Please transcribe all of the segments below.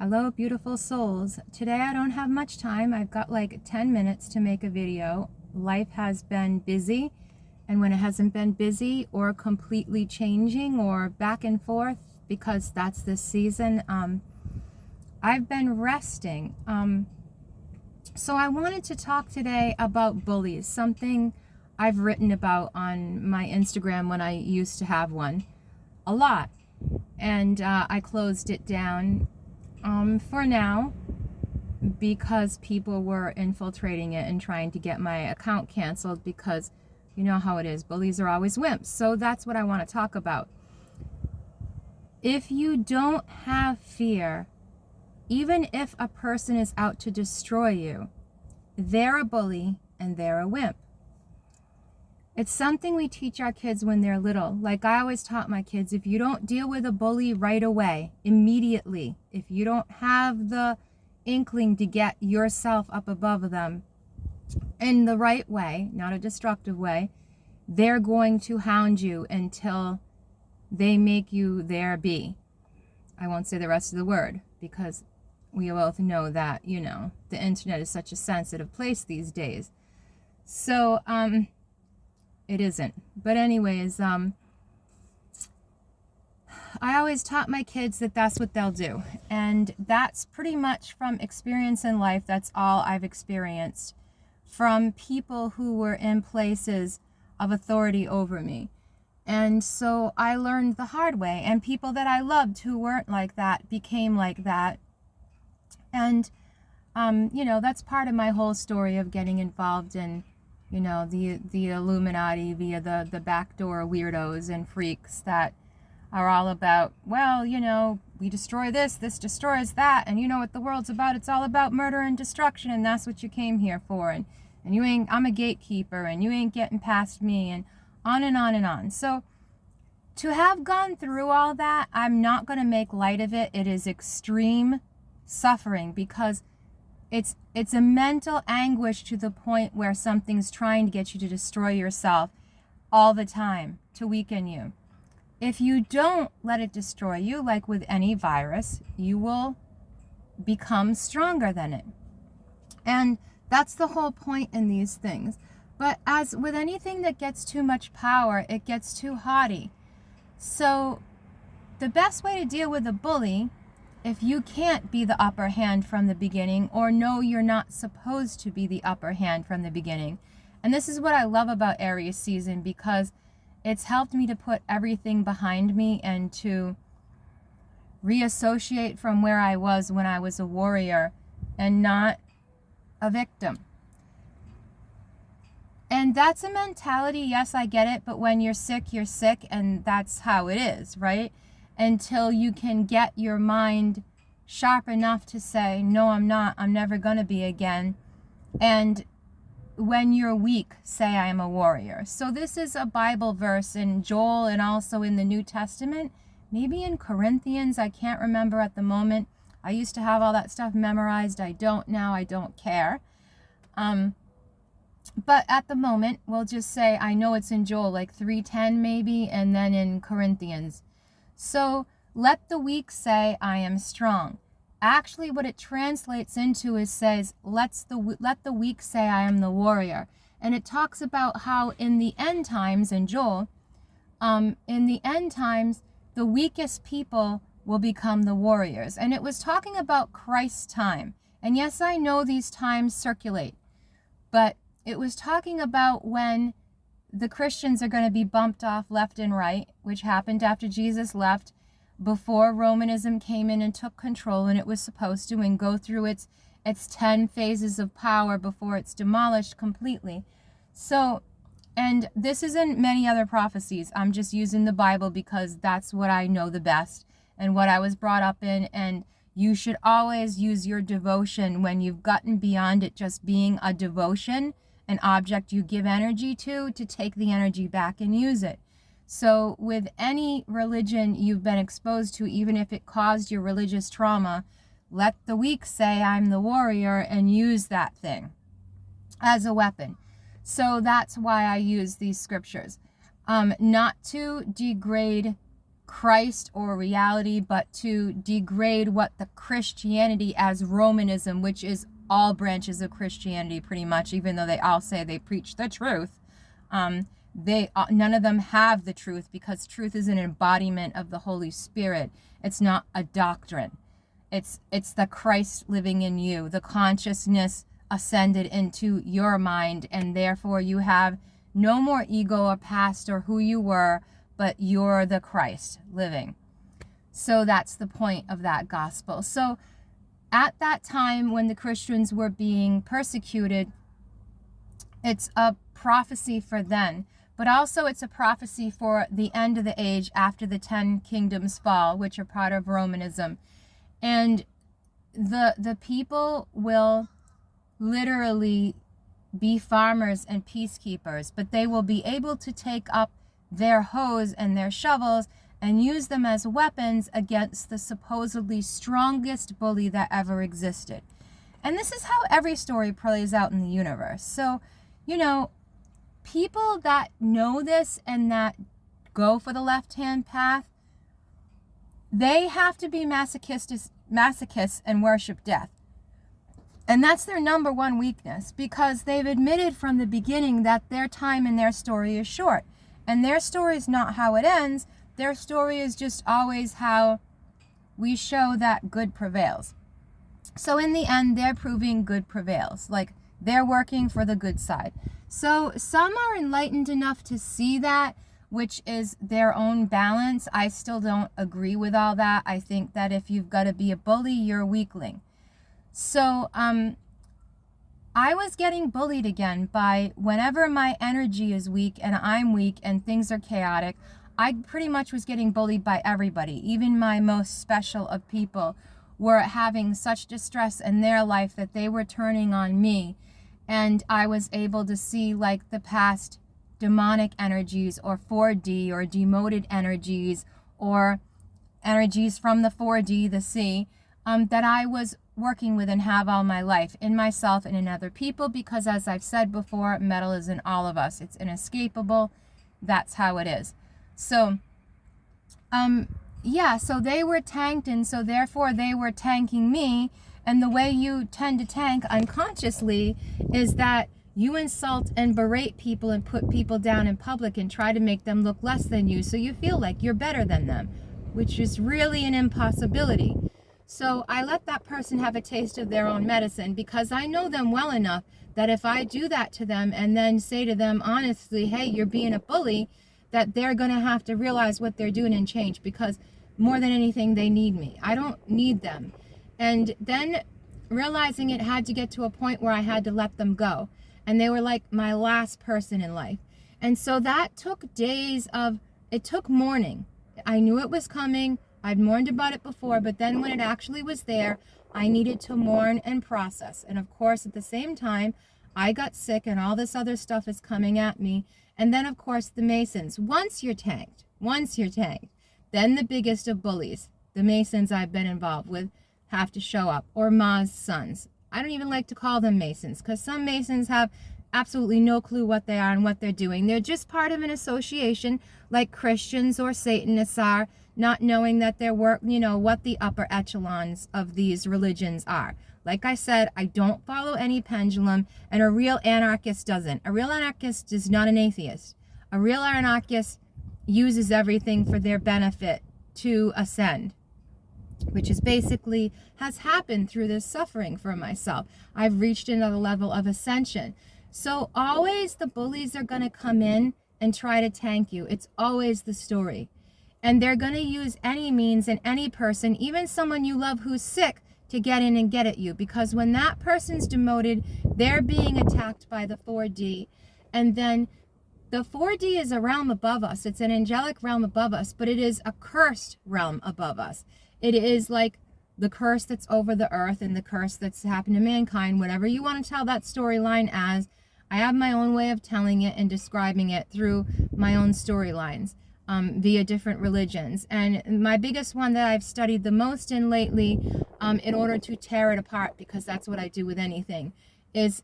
Hello, beautiful souls. Today I don't have much time. I've got like 10 minutes to make a video. Life has been busy, and when it hasn't been busy or completely changing or back and forth, because that's this season, I've been resting. So I wanted to talk today about bullies, something I've written about on my Instagram when I used to have one a lot. And I closed it down for now because people were infiltrating it and trying to get my account canceled, because you know how it is. Bullies are always wimps. So that's what I want to talk about. If you don't have fear, even if a person is out to destroy you, they're a bully and they're a wimp. It's something we teach our kids when they're little. Like I always taught my kids, if you don't deal with a bully right away, immediately, if you don't have the inkling to get yourself up above them in the right way, not a destructive way, they're going to hound you until they make you their bee. I won't say the rest of the word because we both know that, the internet is such a sensitive place these days. So, it isn't. But anyways, I always taught my kids that that's what they'll do. And that's pretty much from experience in life. That's all I've experienced from people who were in places of authority over me. And so I learned the hard way. And people that I loved who weren't like that became like that. And, that's part of my whole story of getting involved in the Illuminati via the backdoor weirdos and freaks that are all about, we destroy this destroys that, and you know what the world's about, it's all about murder and destruction, and that's what you came here for, and I'm a gatekeeper, and you ain't getting past me, and on and on and on. So to have gone through all that, I'm not going to make light of it. It is extreme suffering because it's a mental anguish to the point where something's trying to get you to destroy yourself all the time to weaken you. If you don't let it destroy you, like with any virus, you will become stronger than it. And that's the whole point in these things. But as with anything that gets too much power, it gets too haughty. So the best way to deal with a bully, if you can't be the upper hand from the beginning, or know you're not supposed to be the upper hand from the beginning. And this is what I love about Aries season, because it's helped me to put everything behind me and to reassociate from where I was when I was a warrior and not a victim. And that's a mentality, yes, I get it, but when you're sick, and that's how it is, right? Until you can get your mind sharp enough to say, no, I'm not, I'm never going to be again. And when you're weak, say I am a warrior. So this is a Bible verse in Joel and also in the New Testament, maybe in Corinthians, I can't remember at the moment. I used to have all that stuff memorized. I don't now, I don't care. But at the moment, we'll just say, I know it's in Joel, like 3:10 maybe, and then in Corinthians. So let the weak say, I am strong. Actually, what it translates into is says, let the weak say, I am the warrior. And it talks about how in the end times, in Joel, in the end times, the weakest people will become the warriors. And it was talking about Christ's time. And yes, I know these times circulate, but it was talking about when the Christians are going to be bumped off left and right, which happened after Jesus left, before Romanism came in and took control, and it was supposed to, and go through its 10 phases of power before it's demolished completely. So, and this isn't many other prophecies. I'm just using the Bible because that's what I know the best and what I was brought up in. And you should always use your devotion when you've gotten beyond it just being a devotion, an object you give energy to take the energy back and use it. So with any religion you've been exposed to, even if it caused your religious trauma, let the weak say, I'm the warrior, and use that thing as a weapon. So that's why I use these scriptures. Not to degrade Christ or reality, but to degrade what the Christianity as Romanism, which is all branches of Christianity pretty much, even though they all say they preach the truth. None of them have the truth, because truth is an embodiment of the Holy Spirit. It's not a doctrine. It's the Christ living in you, the consciousness ascended into your mind, and therefore you have no more ego or past or who you were, but you're the Christ living. So that's the point of that gospel. So at that time when the Christians were being persecuted, it's a prophecy for then, but also it's a prophecy for the end of the age after the 10 kingdoms fall, which are part of Romanism. And the people will literally be farmers and peacekeepers, but they will be able to take up their hoes and their shovels and use them as weapons against the supposedly strongest bully that ever existed. And this is how every story plays out in the universe. So, you know, people that know this and that go for the left-hand path, they have to be masochists and worship death. And that's their number one weakness, because they've admitted from the beginning that their time in their story is short. And their story is not how it ends. Their story is just always how we show that good prevails. So in the end, they're proving good prevails. Like, they're working for the good side. So some are enlightened enough to see that, which is their own balance. I still don't agree with all that. I think that if you've got to be a bully, you're a weakling. So I was getting bullied again by whenever my energy is weak and I'm weak and things are chaotic, I pretty much was getting bullied by everybody. Even my most special of people were having such distress in their life that they were turning on me. And I was able to see like the past demonic energies or 4D or demoted energies or energies from the 4D, the C, that I was working with and have all my life in myself and in other people, because as I've said before, metal is in all of us. It's inescapable. That's how it is. So, yeah, so they were tanked, and so therefore they were tanking me. And the way you tend to tank unconsciously is that you insult and berate people and put people down in public and try to make them look less than you, so you feel like you're better than them, which is really an impossibility. So I let that person have a taste of their own medicine, because I know them well enough that if I do that to them and then say to them honestly, hey, you're being a bully, that they're going to have to realize what they're doing and change, because more than anything, they need me. I don't need them. And then realizing it had to get to a point where I had to let them go. And they were like my last person in life. And so that took it took mourning. I knew it was coming. I'd mourned about it before, but then when it actually was there, I needed to mourn and process. And of course, at the same time, I got sick and all this other stuff is coming at me. And then, of course, the Masons. Once you're tanked, then the biggest of bullies, the Masons I've been involved with, have to show up, or Ma's sons. I don't even like to call them Masons, because some Masons have absolutely no clue what they are and what they're doing. They're just part of an association like Christians or Satanists are, not knowing that they're what the upper echelons of these religions are. Like I said, I don't follow any pendulum, and a real anarchist doesn't. A real anarchist is not an atheist. A real anarchist uses everything for their benefit to ascend, which is basically has happened through this suffering for myself. I've reached another level of ascension. So always the bullies are going to come in and try to tank you. It's always the story. And they're going to use any means and any person, even someone you love who's sick, to get in and get at you. Because when that person's demoted, they're being attacked by the 4D. And then the 4D is a realm above us. It's an angelic realm above us, but it is a cursed realm above us. It is like the curse that's over the earth and the curse that's happened to mankind, whatever you want to tell that storyline as. I have my own way of telling it and describing it through my own storylines via different religions. And my biggest one that I've studied the most in lately, in order to tear it apart, because that's what I do with anything, is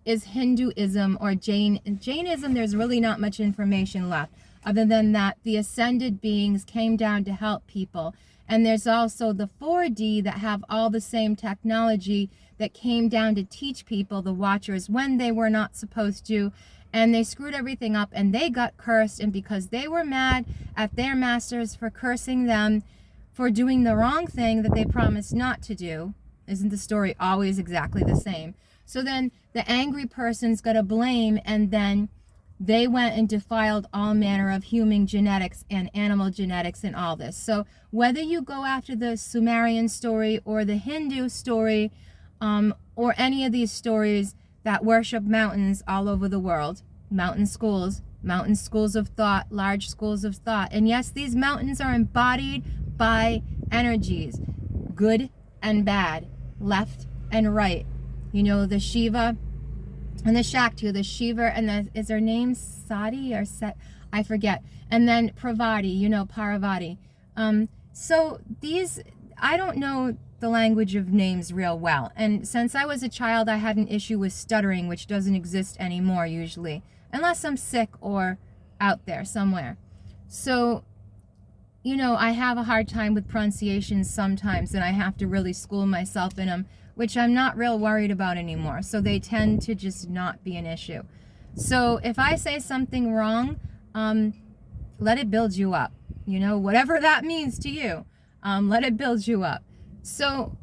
Hinduism or Jainism. There's really not much information left. Other than that, the ascended beings came down to help people. And there's also the 4D that have all the same technology that came down to teach people, the Watchers, when they were not supposed to. And they screwed everything up and they got cursed. And because they were mad at their masters for cursing them for doing the wrong thing that they promised not to do, isn't the story always exactly the same? So then the angry person's got to blame, and then they went and defiled all manner of human genetics and animal genetics and all this. So whether you go after the Sumerian story or the Hindu story, or any of these stories that worship mountains all over the world, mountain schools of thought, large schools of thought. And yes, these mountains are embodied by energies, good and bad, left and right. You know, the Shiva and the Shakti, the Shiva and the, is her name Sati or Set? I forget. And then Pravati, you know, Parvati. So these, I don't know the language of names real well. And since I was a child, I had an issue with stuttering, which doesn't exist anymore usually, unless I'm sick or out there somewhere. So, you know, I have a hard time with pronunciations sometimes, and I have to really school myself in them, which I'm not real worried about anymore. So they tend to just not be an issue. So if I say something wrong, let it build you up. You know, whatever that means to you, let it build you up. So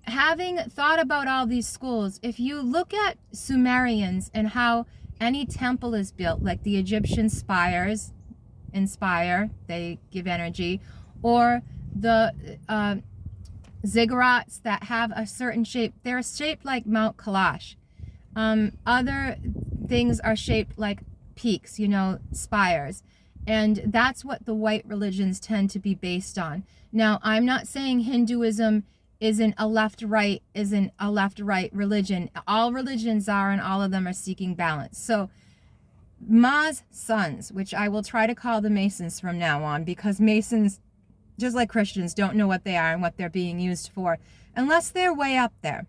having thought about all these schools, if you look at Sumerians and how any temple is built, like the Egyptian spires inspire, they give energy, or the ziggurats that have a certain shape, they're shaped like Mount Kailash. Other things are shaped like peaks, you know, spires. And that's what the white religions tend to be based on. Now, I'm not saying Hinduism isn't a left-right religion. All religions are, and all of them are seeking balance. So Ma's sons, which I will try to call the Masons from now on, because Masons, just like Christians, don't know what they are and what they're being used for, unless they're way up there.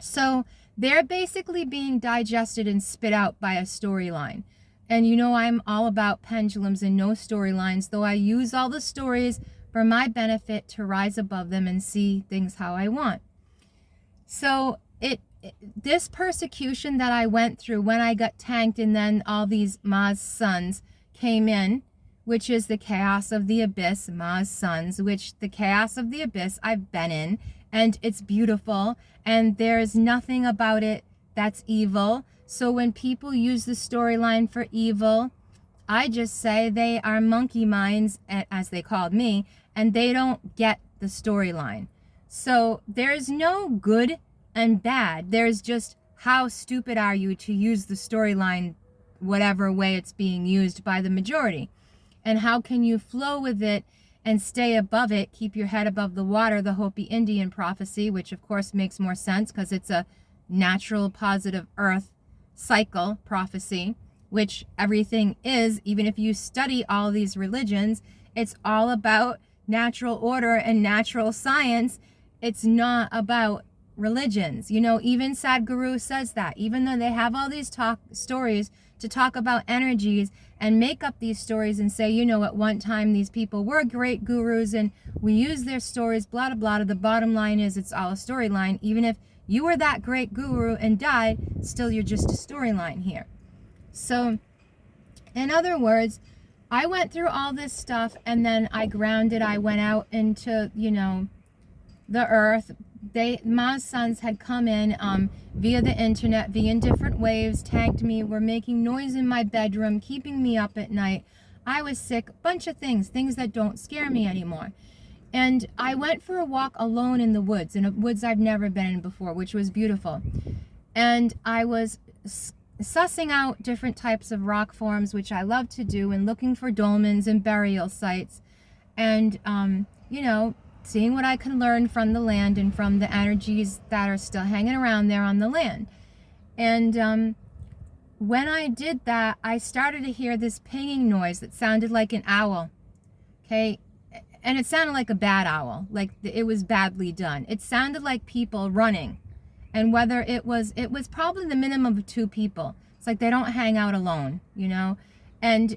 So they're basically being digested and spit out by a storyline. And you know, I'm all about pendulums and no storylines, though I use all the stories for my benefit to rise above them and see things how I want. So this persecution that I went through when I got tanked, and then all these Ma's sons came in, which is the chaos of the abyss, Ma's sons, which the chaos of the abyss I've been in, and it's beautiful, and there's nothing about it that's evil. So when people use the storyline for evil, I just say they are monkey minds, as they called me, and they don't get the storyline. So there's no good and bad. There's just how stupid are you to use the storyline whatever way it's being used by the majority. And how can you flow with it and stay above it, keep your head above the water, the Hopi Indian prophecy, which of course makes more sense because it's a natural positive earth cycle prophecy, which everything is. Even if you study all these religions, it's all about natural order and natural science. It's not about religions. You know, even Sadhguru says that, even though they have all these stories to talk about energies and make up these stories and say, you know, at one time these people were great gurus and we use their stories, blah, blah, blah. The bottom line is it's all a storyline. Even if you were that great guru and died, still you're just a storyline here. So, in other words, I went through all this stuff and then I grounded. I went out into, you know, the earth. Ma's sons had come in via the internet, via different waves, tagged me, were making noise in my bedroom, keeping me up at night. I was sick, a bunch of things that don't scare me anymore. And I went for a walk alone in the woods I've never been in before, which was beautiful. And I was sussing out different types of rock forms, which I love to do, and looking for dolmens and burial sites. And, you know, seeing what I can learn from the land and from the energies that are still hanging around there on the land. And when I did that, I started to hear this pinging noise that sounded like an owl. Okay? And it sounded like a bad owl, like it was badly done. It sounded like people running. And whether it was probably the minimum of 2 people. It's like they don't hang out alone, you know? And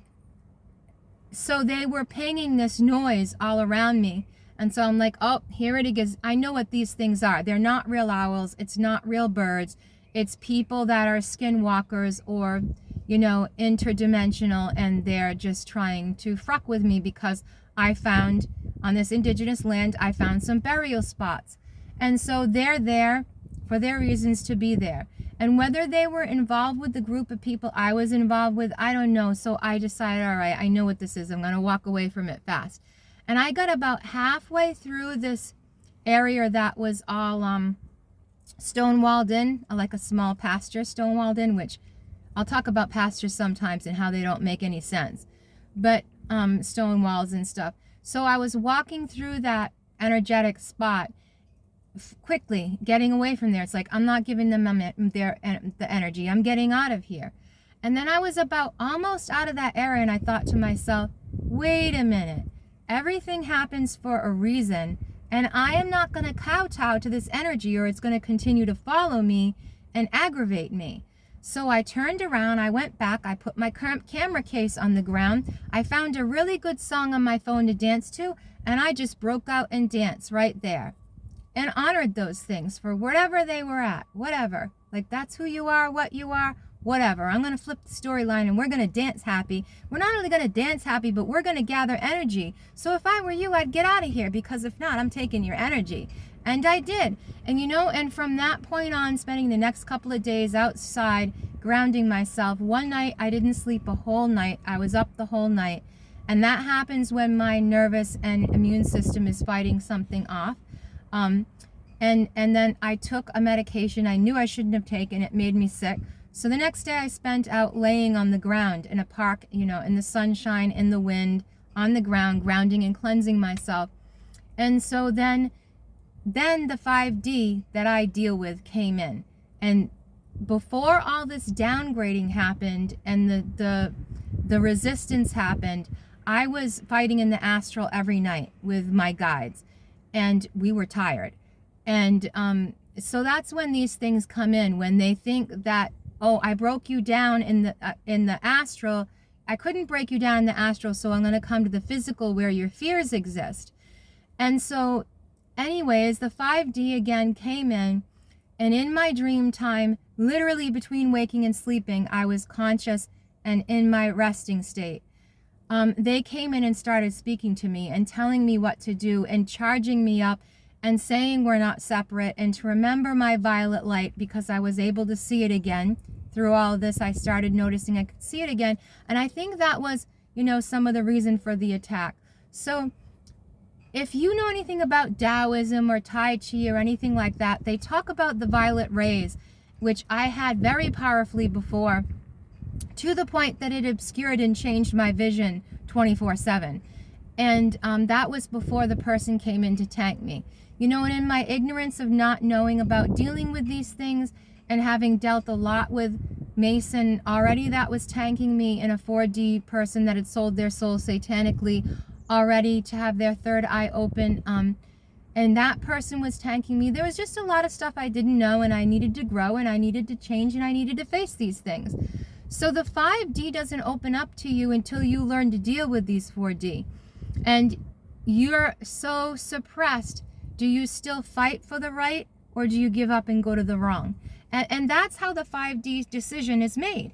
so they were pinging this noise all around me. And so I'm like, oh, here it is. I know what these things are. They're not real owls. It's not real birds. It's people that are skinwalkers or, interdimensional, and they're just trying to fuck with me because I found, on this indigenous land, I found some burial spots. And so they're there for their reasons to be there. And whether they were involved with the group of people I was involved with, I don't know. So I decided, all right, I know what this is. I'm going to walk away from it fast. And I got about halfway through this area that was all stonewalled in, like a small pasture stonewalled in, which I'll talk about pastures sometimes and how they don't make any sense. But stone walls and stuff. So I was walking through that energetic spot quickly, getting away from there. It's like, I'm not giving them the energy. I'm getting out of here. And then I was about almost out of that area, and I thought to myself, wait a minute. Everything happens for a reason, and I am not going to kowtow to this energy, or it's going to continue to follow me and aggravate me. So I turned around, I went back, I put my camera case on the ground, I found a really good song on my phone to dance to, and I just broke out and danced right there. And honored those things for whatever they were at, whatever. Like, that's who you are, what you are, whatever. I'm going to flip the storyline and we're going to dance happy. We're not only going to dance happy, but we're going to gather energy. So if I were you, I'd get out of here, because if not, I'm taking your energy. And I did. And and from that point on, spending the next couple of days outside, grounding myself. One night, I didn't sleep a whole night. I was up the whole night. And that happens when my nervous and immune system is fighting something off. And then I took a medication I knew I shouldn't have taken. It made me sick. So the next day I spent out laying on the ground in a park, in the sunshine, in the wind, on the ground, grounding and cleansing myself. And so then the 5D that I deal with came in. And before all this downgrading happened and the resistance happened, I was fighting in the astral every night with my guides. And we were tired. And so that's when these things come in, when they think that, oh, I broke you down in the astral. I couldn't break you down in the astral, so I'm going to come to the physical where your fears exist. And so anyways, the 5D again came in, and in my dream time, literally between waking and sleeping, I was conscious and in my resting state. They came in and started speaking to me and telling me what to do and charging me up and saying we're not separate, and to remember my violet light, because I was able to see it again. Through all of this, I started noticing I could see it again. And I think that was, some of the reason for the attack. So if you know anything about Taoism or Tai Chi or anything like that, they talk about the violet rays, which I had very powerfully before, to the point that it obscured and changed my vision 24/7. And that was before the person came in to tank me. And in my ignorance of not knowing about dealing with these things and having dealt a lot with Mason already, that was tanking me, in a 4D person that had sold their soul satanically already to have their third eye open. And that person was tanking me. There was just a lot of stuff I didn't know, and I needed to grow, and I needed to change, and I needed to face these things. So the 5D doesn't open up to you until you learn to deal with these 4D. And you're so suppressed. Do you still fight for the right, or do you give up and go to the wrong? And that's how the 5D decision is made.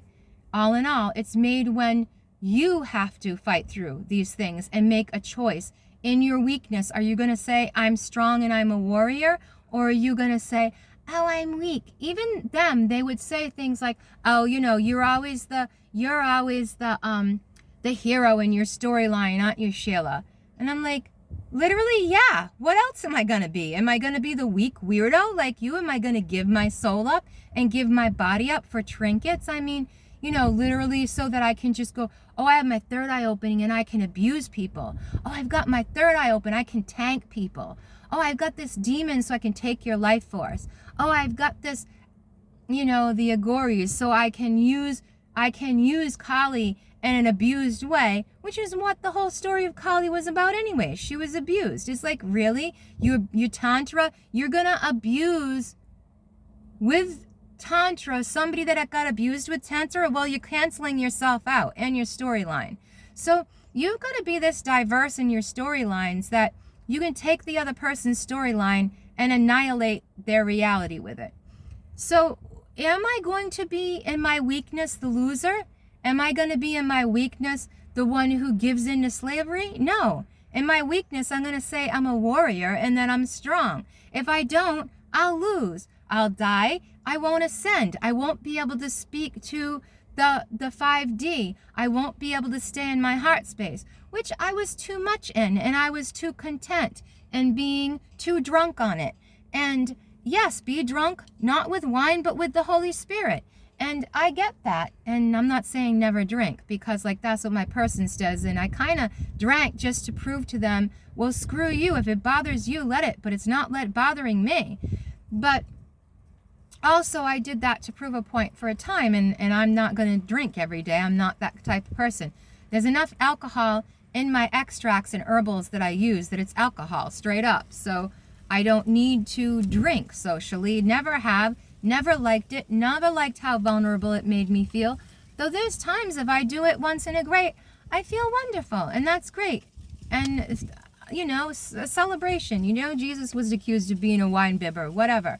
All in all, it's made when you have to fight through these things and make a choice. In your weakness, are you going to say, I'm strong and I'm a warrior? Or are you going to say, oh, I'm weak? Even them, they would say things like, oh, you're always the hero in your storyline, aren't you, Sheila? And I'm like, literally, yeah. What else am I going to be? Am I going to be the weak weirdo like you? Am I going to give my soul up and give my body up for trinkets? I mean, literally so that I can just go, oh, I have my third eye opening and I can abuse people. Oh, I've got my third eye open. I can tank people. Oh, I've got this demon so I can take your life force. Oh, I've got this, the Agoris, so I can use Kali in an abused way, which is what the whole story of Kali was about anyway. She was abused. It's like, really? You Tantra, you're gonna abuse with Tantra somebody that got abused with Tantra? Well, you're canceling yourself out and your storyline. So, you've got to be this diverse in your storylines that you can take the other person's storyline and annihilate their reality with it. So am I going to be in my weakness the loser? Am I going to be in my weakness the one who gives in to slavery? No. In my weakness, I'm going to say I'm a warrior and that I'm strong. If I don't, I'll lose. I'll die. I won't ascend. I won't be able to speak to the 5D. I won't be able to stay in my heart space, which I was too much in, and I was too content and being too drunk on it. And yes, be drunk, not with wine, but with the Holy Spirit. And I get that. And I'm not saying never drink, because like that's what my person says. And I kind of drank just to prove to them, well, screw you. If it bothers you, let it. But it's not bothering me. But also I did that to prove a point for a time. And I'm not going to drink every day. I'm not that type of person. There's enough alcohol in my extracts and herbals that I use that it's alcohol straight up. So I don't need to drink socially. Never have. Never liked it. Never liked how vulnerable it made me feel. Though there's times if I do it once in a great, I feel wonderful. And that's great. And, you know, a celebration. You know, Jesus was accused of being a wine bibber, whatever.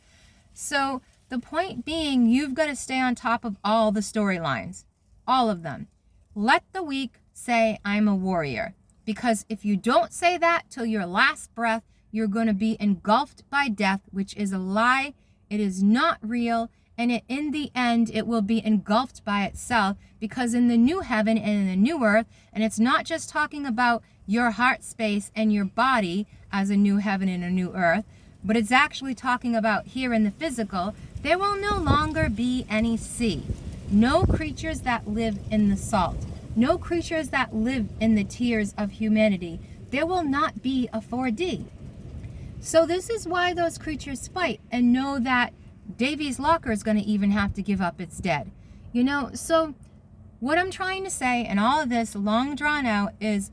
So the point being, you've got to stay on top of all the storylines. All of them. Let the weak say, I'm a warrior. Because if you don't say that till your last breath, you're going to be engulfed by death, which is a lie. It is not real, and in the end, it will be engulfed by itself, because in the new heaven and in the new earth, and it's not just talking about your heart space and your body as a new heaven and a new earth, but it's actually talking about here in the physical, there will no longer be any sea. No creatures that live in the salt. No creatures that live in the tears of humanity. There will not be a 4D. So this is why those creatures fight and know that Davy's locker is going to even have to give up its dead. You know, so what I'm trying to say in all of this long drawn out is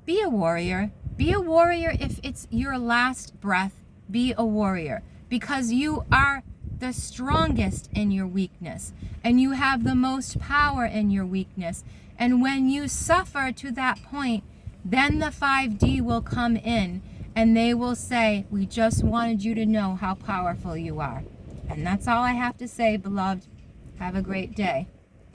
be a warrior. Be a warrior if it's your last breath. Be a warrior because you are the strongest in your weakness and you have the most power in your weakness. And when you suffer to that point, then the 5D will come in. And they will say, we just wanted you to know how powerful you are. And that's all I have to say, beloved. Have a great day.